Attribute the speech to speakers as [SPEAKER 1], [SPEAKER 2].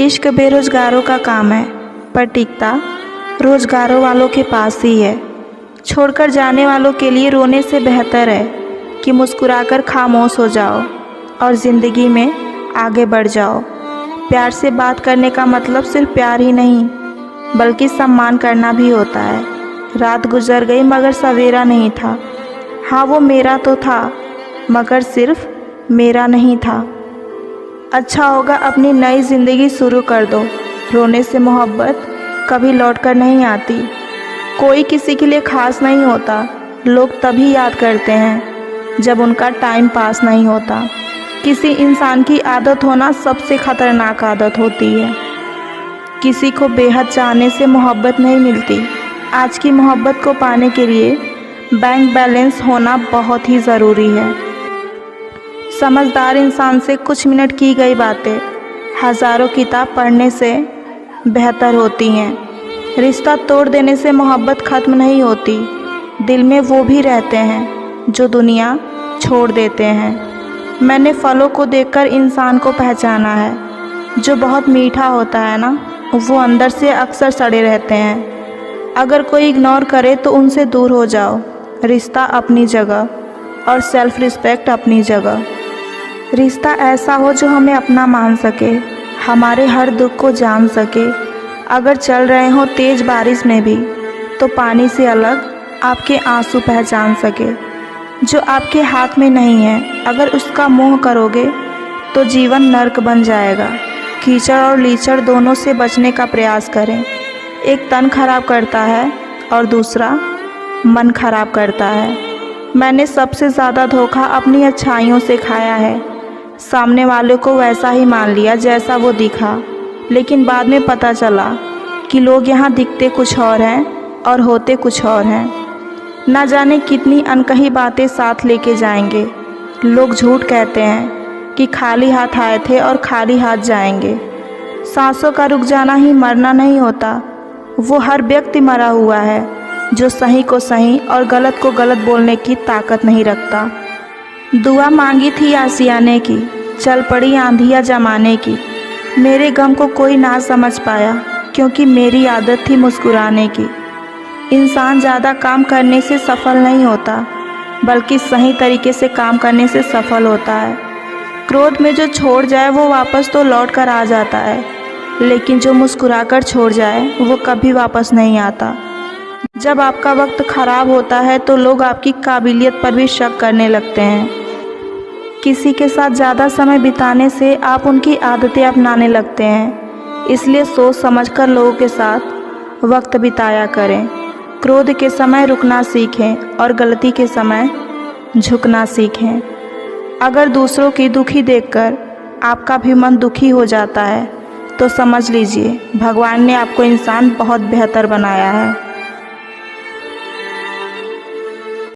[SPEAKER 1] इश्क बेरोजगारों का काम है, पर टिकता रोजगारों वालों के पास ही है। छोड़कर जाने वालों के लिए रोने से बेहतर है कि मुस्कुराकर खामोश हो जाओ और ज़िंदगी में आगे बढ़ जाओ। प्यार से बात करने का मतलब सिर्फ प्यार ही नहीं, बल्कि सम्मान करना भी होता है। रात गुजर गई मगर सवेरा नहीं था। हाँ, वो मेरा तो था, मगर सिर्फ मेरा नहीं था। अच्छा होगा अपनी नई ज़िंदगी शुरू कर दो। रोने से मोहब्बत कभी लौट कर नहीं आती। कोई किसी के लिए ख़ास नहीं होता। लोग तभी याद करते हैं जब उनका टाइम पास नहीं होता। किसी इंसान की आदत होना सबसे ख़तरनाक आदत होती है। किसी को बेहद चाहने से मोहब्बत नहीं मिलती। आज की मोहब्बत को पाने के लिए बैंक बैलेंस होना बहुत ही ज़रूरी है। समझदार इंसान से कुछ मिनट की गई बातें हज़ारों किताब पढ़ने से बेहतर होती हैं। रिश्ता तोड़ देने से मोहब्बत ख़त्म नहीं होती। दिल में वो भी रहते हैं जो दुनिया छोड़ देते हैं। मैंने फलों को देखकर इंसान को पहचाना है। जो बहुत मीठा होता है ना, वो अंदर से अक्सर सड़े रहते हैं। अगर कोई इग्नोर करे तो उनसे दूर हो जाओ। रिश्ता अपनी जगह और सेल्फ़ रिस्पेक्ट अपनी जगह। रिश्ता ऐसा हो जो हमें अपना मान सके, हमारे हर दुख को जान सके। अगर चल रहे हो तेज़ बारिश में भी, तो पानी से अलग आपके आंसू पहचान सके। जो आपके हाथ में नहीं है, अगर उसका मोह करोगे तो जीवन नर्क बन जाएगा। कीचड़ और लीचड़ दोनों से बचने का प्रयास करें। एक तन खराब करता है और दूसरा मन खराब करता है। मैंने सबसे ज़्यादा धोखा अपनी अच्छाइयों से खाया है। सामने वाले को वैसा ही मान लिया जैसा वो दिखा, लेकिन बाद में पता चला कि लोग यहाँ दिखते कुछ और हैं और होते कुछ और हैं। ना जाने कितनी अनकही बातें साथ लेके जाएंगे। लोग झूठ कहते हैं कि खाली हाथ आए थे और खाली हाथ जाएंगे। सांसों का रुक जाना ही मरना नहीं होता। वो हर व्यक्ति मरा हुआ है जो सही को सही और गलत को गलत बोलने की ताकत नहीं रखता। दुआ मांगी थी आशियाने की, चल पड़ी आंधियाँ जमाने की। मेरे गम को कोई ना समझ पाया, क्योंकि मेरी आदत थी मुस्कुराने की। इंसान ज़्यादा काम करने से सफल नहीं होता, बल्कि सही तरीके से काम करने से सफल होता है। क्रोध में जो छोड़ जाए वो वापस तो लौट कर आ जाता है, लेकिन जो मुस्कुराकर छोड़ जाए वो कभी वापस नहीं आता। जब आपका वक्त ख़राब होता है तो लोग आपकी काबिलियत पर भी शक करने लगते हैं। किसी के साथ ज़्यादा समय बिताने से आप उनकी आदतें अपनाने लगते हैं। इसलिए सोच समझकर लोगों के साथ वक्त बिताया करें। क्रोध के समय रुकना सीखें और गलती के समय झुकना सीखें। अगर दूसरों की दुखी देखकर आपका भी मन दुखी हो जाता है तो समझ लीजिए भगवान ने आपको इंसान बहुत बेहतर बनाया है।